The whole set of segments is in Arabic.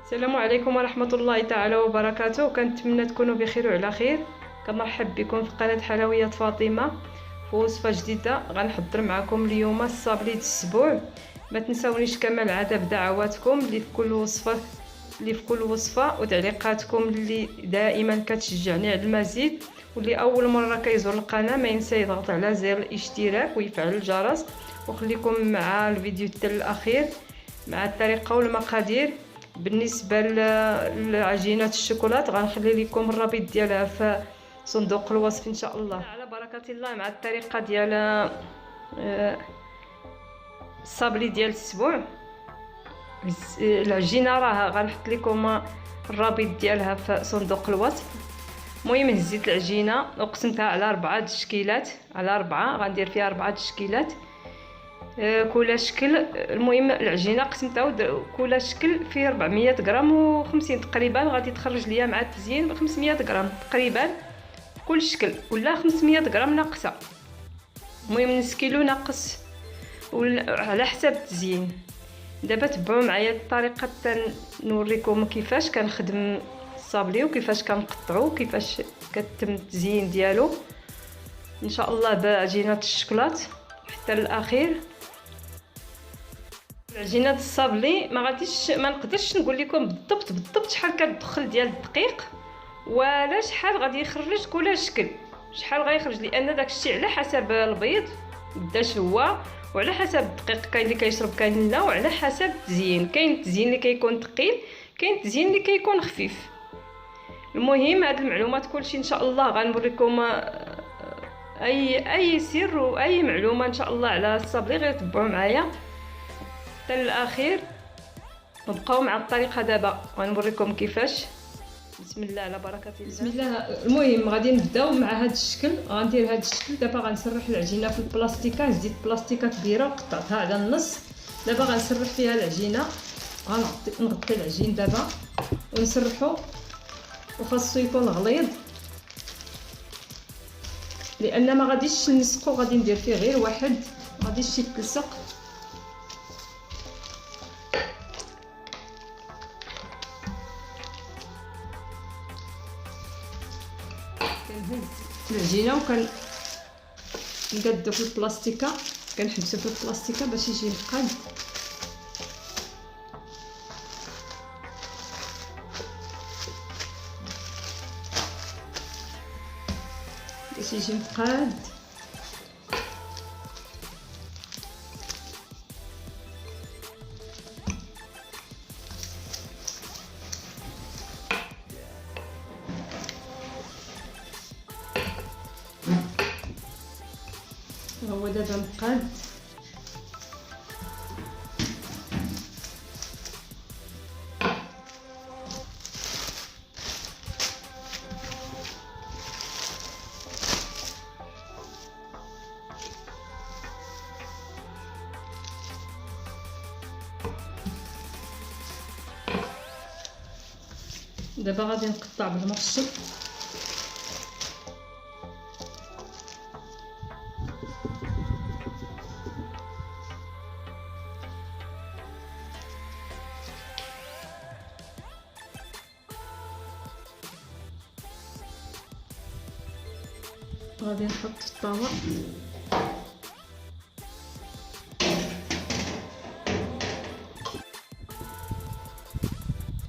السلام عليكم ورحمة الله تعالى وبركاته. كنتمنى تكونوا بخير وعلى خير. كمرحب بكم في قناة حلويات فاطمة في وصفة جديدة. غنحضر معكم اليوم الصابلي ديال السبوع. ما تنساونيش كما العادة بدعواتكم اللي في كل وصفة وتعليقاتكم اللي دائما كتشجعني على المزيد. واللي اول مرة كيزور القناة ما ينسى يضغط على زر الاشتراك ويفعل الجرس. وخليكم مع الفيديو حتى الاخير مع الطريقة والمقادير. بالنسبه لعجينه الشوكولاته غنخلي لكم الرابط ديالها في صندوق الوصف ان شاء الله. على بركه الله مع الطريقه ديال الصابلي ديال السبوع. العجينه راه غنحط لكم الرابط ديالها في صندوق الوصف. المهم هزيت العجينه وقسمتها على 4 تشكيلات، على 4 غندير فيها 4 تشكيلات كل شكل. المهم العجينه قسمتها كل شكل فيه 400 غرام و50 تقريبا. غادي تخرج ليا مع التزيين 500 غرام تقريبا كل شكل، ولا 500 غرام ناقصه. المهم نص كيلو ناقص على حسب التزيين. دابا تبعوا معايا الطريقه نوريكم كيفاش كنخدم الصابلي وكيفاش كنقطعو وكيفاش كتم التزيين ديالو ان شاء الله بعجينه الشوكولات حتى الاخير. عجينه الصابلي ما نقدرش نقول لكم بالضبط شحال كتدخل ديال الدقيق ولا شحال غادي يخرج كل شكل، شحال غيخرج، لان داكشي على حسب البيض قداش هو وعلى حسب الدقيق. كاين اللي كيشرب كاين لا، وعلى حسب التزيين. كاين التزيين اللي كيكون ثقيل، كاين التزيين اللي كيكون خفيف. المهم هاد المعلومات كلشي ان شاء الله غنوريكم اي سر واي معلومه ان شاء الله على الصابلي. غير تبعوا معايا حتى الاخير وبقاو مع الطريقه. دابا غنوريكم كيفاش. بسم الله على بركه الله. بسم الله. المهم غادي نبداو مع هذا الشكل. غندير هذا الشكل. دابا غنسرح العجينه في البلاستيكه. زدت بلاستيكه كبيره وقطعتها على النص. دابا غنسرح فيها العجينه. غنغطي العجين دابا ونسرحو، وخاصو يكون غليظ لان ما غاديش نسقو. غادي ندير فيه غير واحد، ما غاديش يتلصق. كنهز العجينه وكنقادو في البلاستيكه، كنحبسو في البلاستيكه باش يجي مقاد. باش يجي مقاد. هو دابا مقاد. دابا غادي نقطع بالمقشط. غادي نحط في الطاوة.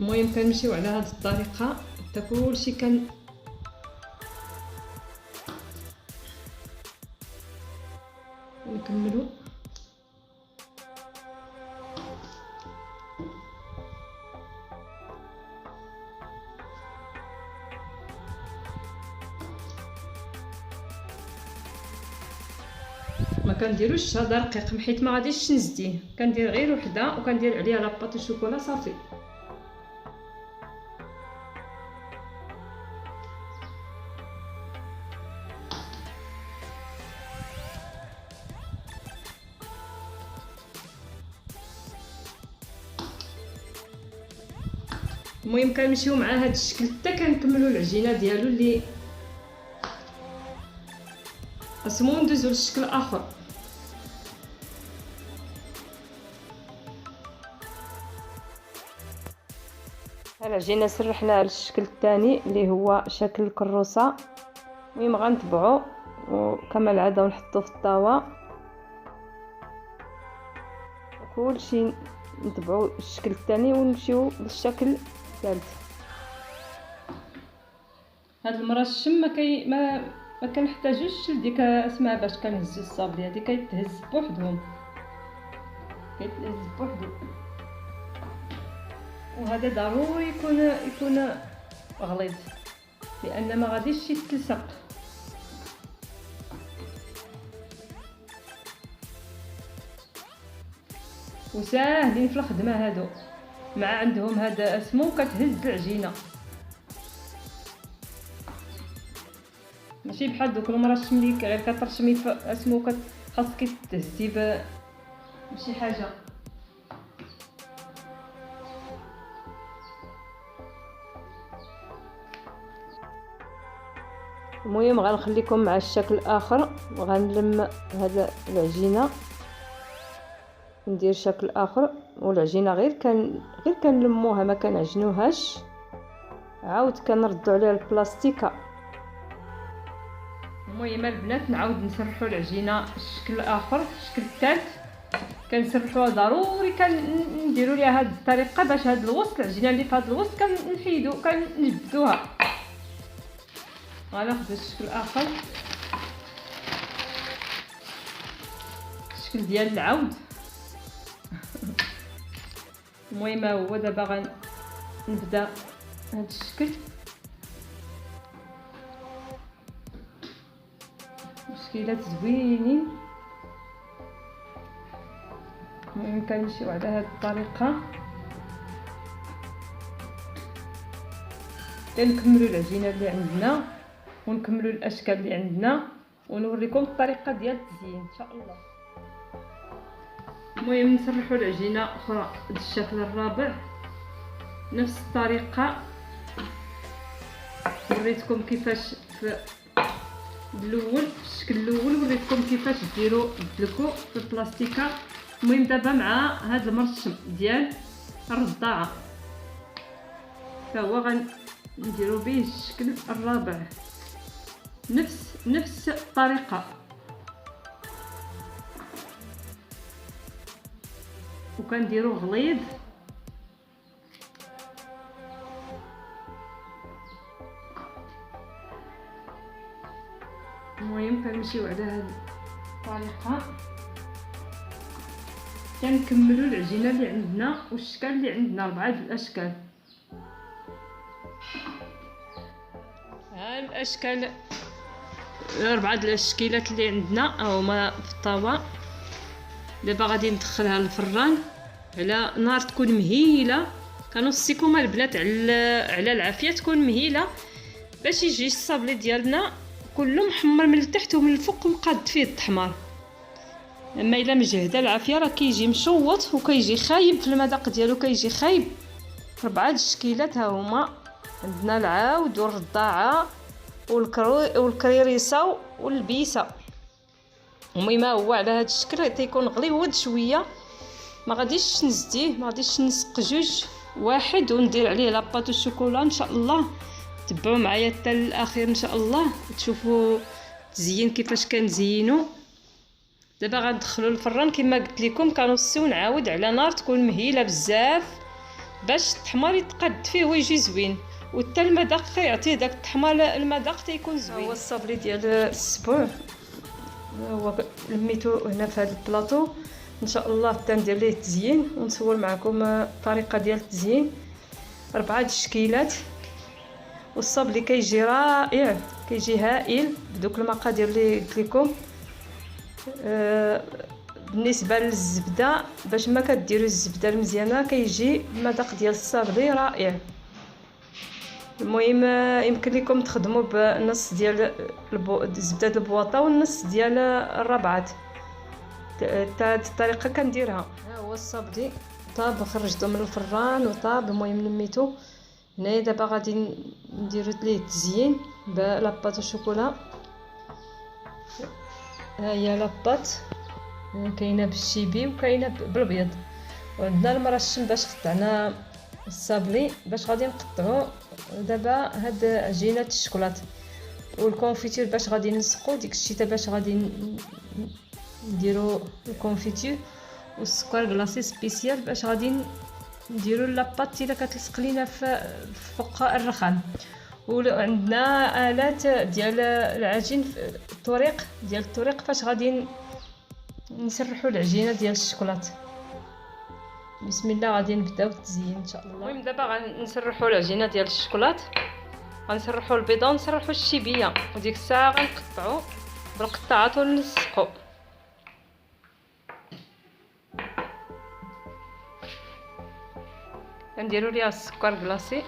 المهم كنمشيو على هذه الطريقه حتى كلشي نكملو. ما كنديروش هذا رقيق حيت ما غاديش نزديه. كندير غير وحده وكندير عليها لاباط الشوكولا صافي. المهم كنمشيو مع هذا الشكل حتى كنكملوا العجينه ديالو اللي اسمو ندوزو للشكل اخر. العجينه سرحنا على الشكل الثاني اللي هو شكل الكروسه. المهم غنتبعو وكما العاده ونحطو في الطاوه كلشي نتبعو الشكل الثاني ونمشيو للشكل الثالث. هاد المرشم ما كنحتاجوش لديك اسمها باش كنهزو الصابلي، هادي كيتهز بوحدهم، كيتهز بوحدو. وهذا ضروري يكون غليظ لان ما غاديش يتلصق. وساهلين في الخدمه هادو، مع عندهم هذا اسمو كتهز العجينه، ماشي بحال دوك المرشم اللي غير كترشمي اسمو خاصك تهزي بشي حاجه. المهم غنخليكم مع الشكل الاخر. غنلم هذا العجينه ندير شكل اخر، والعجينه غير كنلموها ما كنعجنوهاش، عاود كنردو عليها البلاستيكه. المهم البنات نعاود نسرحوا العجينه الشكل الاخر، الشكل الثالث كنسرحوها ضروري كنديروا ليها هذه الطريقه باش هذا الوسط العجينه اللي في هذا الوسط كنحيدو كنجبدوها. غناخذ الشكل الاخر، الشكل ديال العود. المهم هو دابا غنبدا هذا الشكل، تشكيلات زوينين. المهم كنمشيو على هذه الطريقه كنكملوا العجينه اللي عندنا ونكملوا الاشكال اللي عندنا ونوريكم الطريقه ديال التزيين ان شاء الله. المهم نسرحوا العجينه اخرى بالشكل الرابع نفس الطريقه. وريتكم كيفاش في الاول، في الشكل الاول وريتكم كيفاش ديروا تدلكوا في البلاستيكه. المهم دابا مع هذا المرشم ديال الرضاعه فهو غنديروا به الشكل الرابع نفس الطريقه، وكنديروا غليظ. المهم كنمشيو على هذه الطريقه كنكملوا العجينه اللي عندنا والاشكال اللي عندنا 4 الاشكال. ها الاشكال 4 الاشكيلات اللي عندنا هما في الطاوه. دابا غادي ندخلها للفران على نار تكون مهيله. كنوصيكم البنات على العافيه تكون مهيله باش يجي الصابلي ديالنا كله محمر من التحت ومن الفوق ومقاد فيه التحمار. اما الا مجهده العافيه راه كيجي مشوط وكيجي خايب في المذاق ديالو، كيجي خايب. 4 الشكيلات ها هما عندنا العاود والرضاعه والكريريسه والبيسه. المهم هو على هذا الشكل تيكون غليظ شويه، ما غاديش نزديه، ما غاديش نسق جوج واحد وندير عليه لاباط الشوكولا. ان شاء الله تبعوا معايا حتى الاخير ان شاء الله تشوفوا تزيين كيفاش كنزينو. دابا غندخلوا الفران كما قلت لكم. كنوصيو نعاود على نار تكون مهيله بزاف باش التحمار يتقاد فيه ويجي زوين، وحتى المذاق كيعطيه داك التحمار المذاق تيكون زوين. هو الصابلي ديال السبوع هو لميتو هنا في هذا البلاطو. ان شاء الله حتى ندير ليه التزيين ونصور معكم الطريقه ديال التزيين. 4 الشكيلات والصابلي كيجي رائع، كيجي هائل بدوك المقادير اللي قلت لكم. بالنسبه للزبده باش ما كديروا الزبده المزيانه كيجي المذاق ديال الصابلي رائع. المهم يمكن لكم تخدموا بنص ديال زبده البواطه والنص ديال الربعات. هذه الطريقه كنديرها. ها هو الصابلي طاب، خرجته من الفران وطاب. المهم لميتو هنا. دابا غادي نديرو ليه التزيين بلاباط الشوكولا. ها هي لاباط كاينه بالشيبي وكاينه بالابيض، وعندنا المرشم باش قطعنا الصابلي باش غادي نقطعو دابا هاد عجينه الشوكولات والكونفيتور باش غادي نسقو ديك الشيته باش غادي نديرو الكونفيتور والسكر كلاصي سبيسيال باش غادي نديرو لاباط الا كتلصق لينا فوق الرخام. وعندنا آلات ديال العجين الطريق ديال الطريق فاش غادي نسرحوا العجينه ديال الشوكولات. بسم الله غادي نبداو التزيين ان شاء الله. المهم دابا غنسرحوا العجينه ديال الشوكولات، غنسرحوا البيضه ونسرحوا الشيبيه، وديك الساعه غنقطعوا بالقطاعات ونلصقوا. غنديروا ليها السكر كلاصي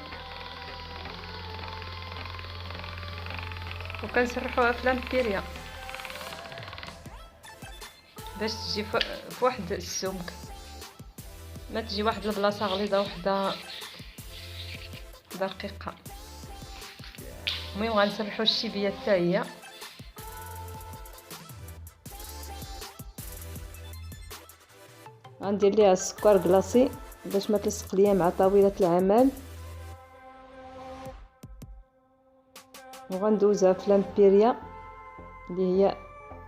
وكنسرحوها في لامبيريا باش تجي في واحد السمك، ما تجي واحد البلاصه غليظه وحده رقيقه. المهم غنسرحوا الشيبيه حتى هي. غندير ليها السكر كلاصي باش ما تلصق ليا مع طاوله العمل، وغندوزها في لامبيريا اللي هي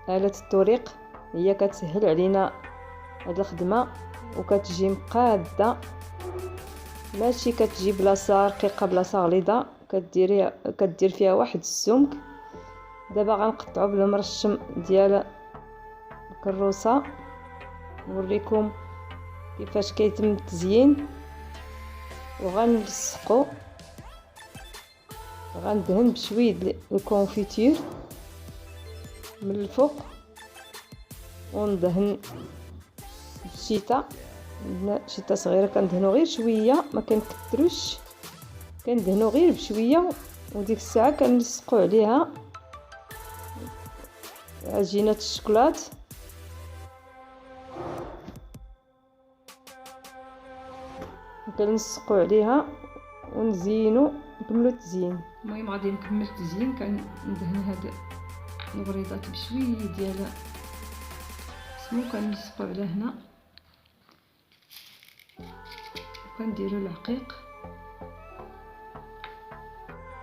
آلة الطريق، هي كتسهل علينا هاد الخدمه وكتجي مقاده، ماشي كتجي بلاصه رقيقه بلاصه غليظه، كدير فيها واحد السمك. دابا غنقطعو بالمرشم ديال الكروسه نوريكم كيفاش كيتم التزيين. وغنلصقو، غندهن بشويه الكونفيتور من الفوق وندهن بالشيته، شيته صغيره كندهنو غير شويه ما كنكثروش، كندهنو غير بشويه. وديك الساعه كنلصقو عليها عجينه الشوكولات كنلصقو عليها ونزينو نكملو التزيين. المهم غادي نكمل التزيين، كندهن هاد الغريضات بشويه ديال سمو كنلصقو على هنا وكنديرو العقيق.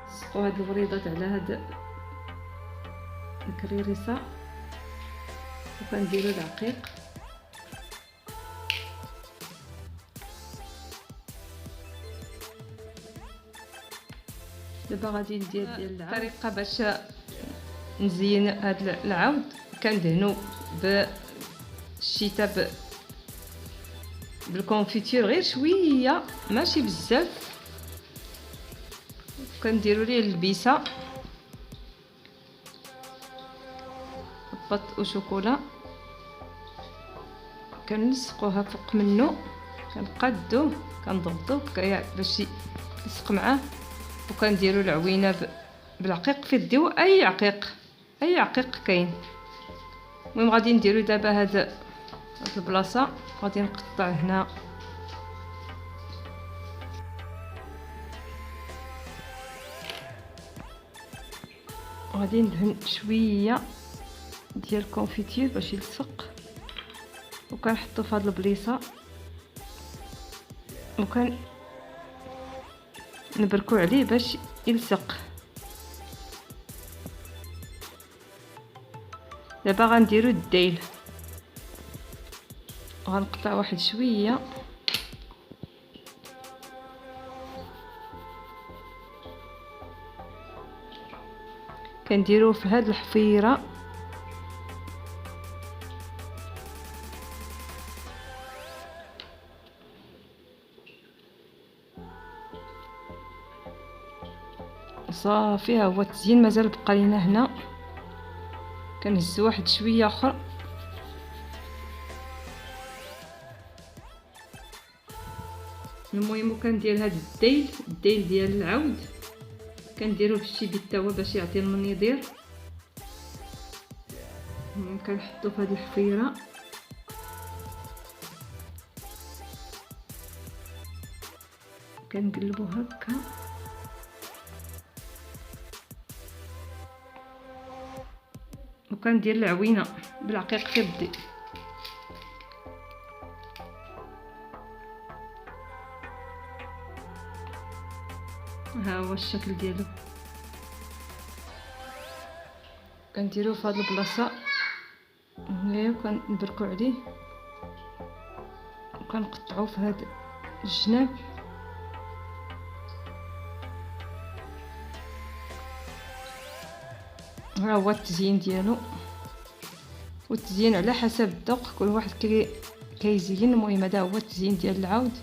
نلصقو هاد الغريضات على هاد الكريريسه وكنديرو العقيق. دابا غادي ندير ديال الطريقه باش نزين هاد العود. كندهنو بالشيته بالكونفيتور غير شويه ماشي بزاف، كنديرو ليه البيسه بط وشوكولا كنلصقوها فوق منه، كنقادوه كنضغطوه باش يلصق معاه، وكنديروا العوينه بالعقيق في يديو اي عقيق كاين. المهم غادي نديروا دابا هاد البلاصه، غادي نقطع هنا غادي ندهن شويه ديال الكونفيتير باش يلصق، وكنحطو في هاد البليصه نبركو عليه باش يلصق. دابا غنديرو الديل، غنقطع واحد شويه كنديروه في هاد الحفيره صافي. ها هو التزيين، مازال بقى لينا هنا كنهز واحد شويه اخر. المهم كندير هاد الديل ديال العود كنديروه في الشيبي حتى هو باش يعطي المنيضير. كنحطو في هاد الحفيره كنقلبو هكا وكندير العوينه بالعقيق في يدي. ها هو الشكل ديالو. كنديروه في هاد البلاصه هنايا وكنبركو عليه وكنقطعوه في هاد الجناب. ها هو التزيين ديالو، والتزيين على حسب الذوق، كل واحد كيزين. المهم هذا هو التزيين ديال العود.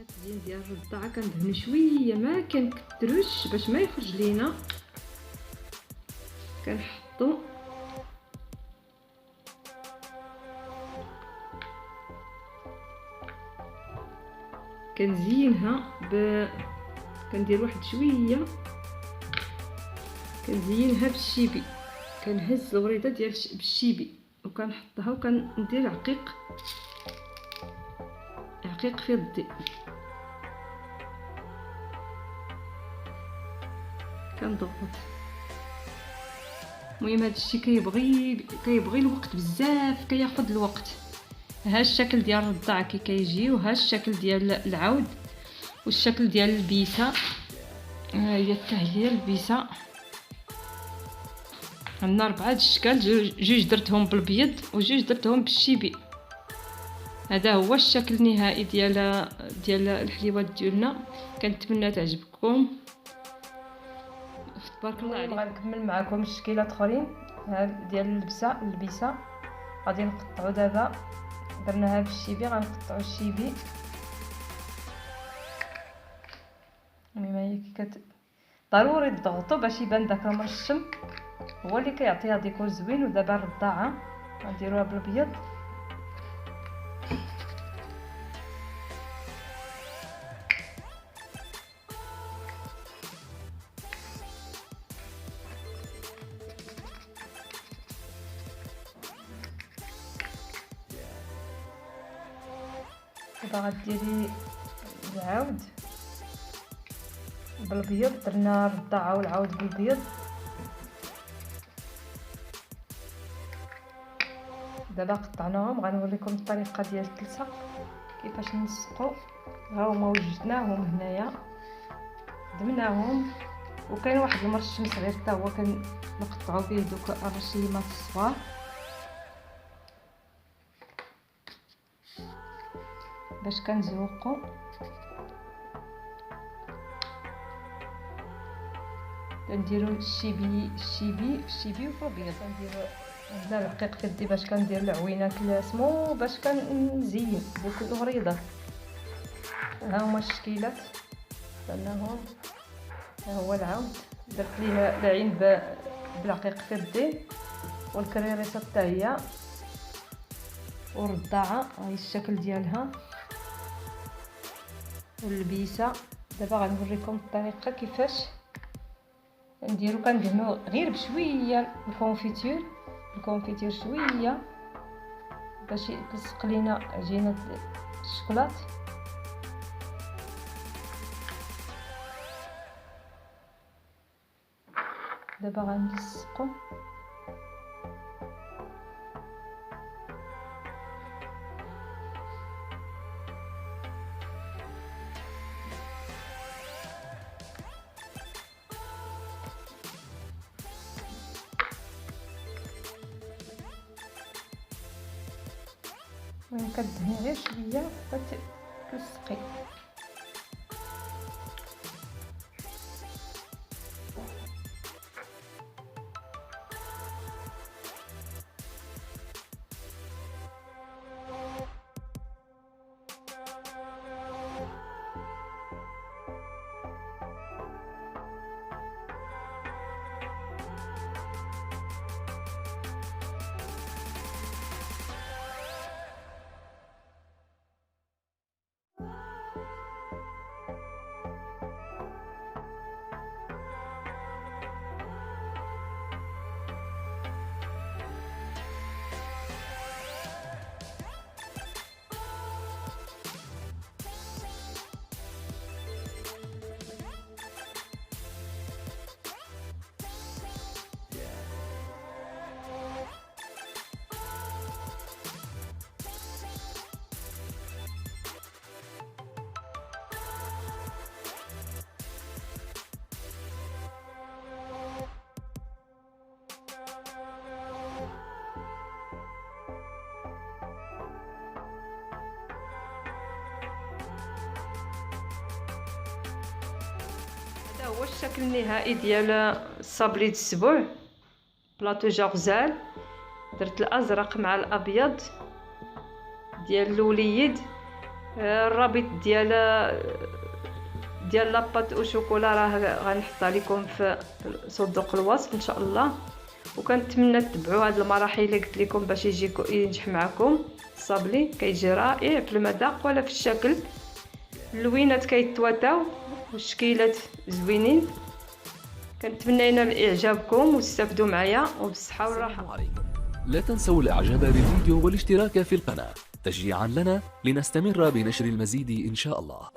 التزيين ديال الرضاعه كندهنو شويه، ما كنكثروش باش ما يخرج لينا. كنحطو كنزينها كندير واحد شويه، كنزينها بالشيبي. كنهز الوريده ديال بالشيبي وكنحطها وكندير عقيق في يدي. كنضغط. المهم هذا الشيء كيبغي الوقت بزاف، كياخذ الوقت. ها الشكل ديال الرضاعه كي كيجي، وها الشكل ديال العود، والشكل ديال البيسه. ها هي حتى هي البيسه. عندنا 4 اشكال، جوج درتهم بالبيض وجوج درتهم بالشيبي. هذا هو الشكل النهائي ديال الحليوات ديالنا. كنتمنى تعجبكم. تبارك الله عليك. غنكمل معكم الشكيلات اخرين ديال البيسه. غادي نقطعوا دابا. درناها بالشيبي، غنقطعوا الشيبي. المهم هي ضروري تضغطوا باش يبان داك المرشم، هو اللي كيعطيها ديكور زوين. ودابا الرضاعه غنديروها بالابيض. دابا غديري العود بالبيض. درنا الرضاعه والعود بالبيض. دابا قطعناهم. غنوريكم الطريقه ديال التلصق كيفاش نلصقوا. ها هما وجدناهم هنايا، دمناهم. وكاين واحد المرشم صغير حتى هو كنقطعوا به دوك الرشيمات الصغار باش كنزوقوا. كنديروا الشيبي وفي الابيض. كنديروا هنا الرقيق في يدي باش كندير العوينات سمو باش كنزين دوك الوريضات. ها هما الشكيلات درناهم. ها هو العود، درت ليه العين بالعقيق في يدي، والكريريسه حتى هي، والرضاعه هاي الشكل ديالها، واللبيسه. دابا غنوريكم الطريقه كيفاش نديرو. كندهنو غير بشويه الكونفيتير شويه باش تلصق لينا عجينه الشوكولات. دابا غنلصقو. كدهني غير شويه كتلصقي. هذا هو الشكل النهائي ديال الصابلي د السبوع. بلاطو جا غزال، درت الازرق مع الابيض ديال الوليد. الرابط ديال لاباط او شوكولا راه غنحطها لكم في صندوق الوصف ان شاء الله. وكنتمنى تتبعوا هاد المراحل اللي قلت لكم باش ينجح معكم. الصابلي كيجي رائع في المذاق ولا في الشكل. اللوينات كيتواتاو والشكيلات زوينين. كنتمنى ينال اعجابكم وتستافدوا معايا وبالصحه والراحه. لا تنسوا الاعجاب بالفيديو والاشتراك في القناة تشجيعا لنا لنستمر بنشر المزيد ان شاء الله.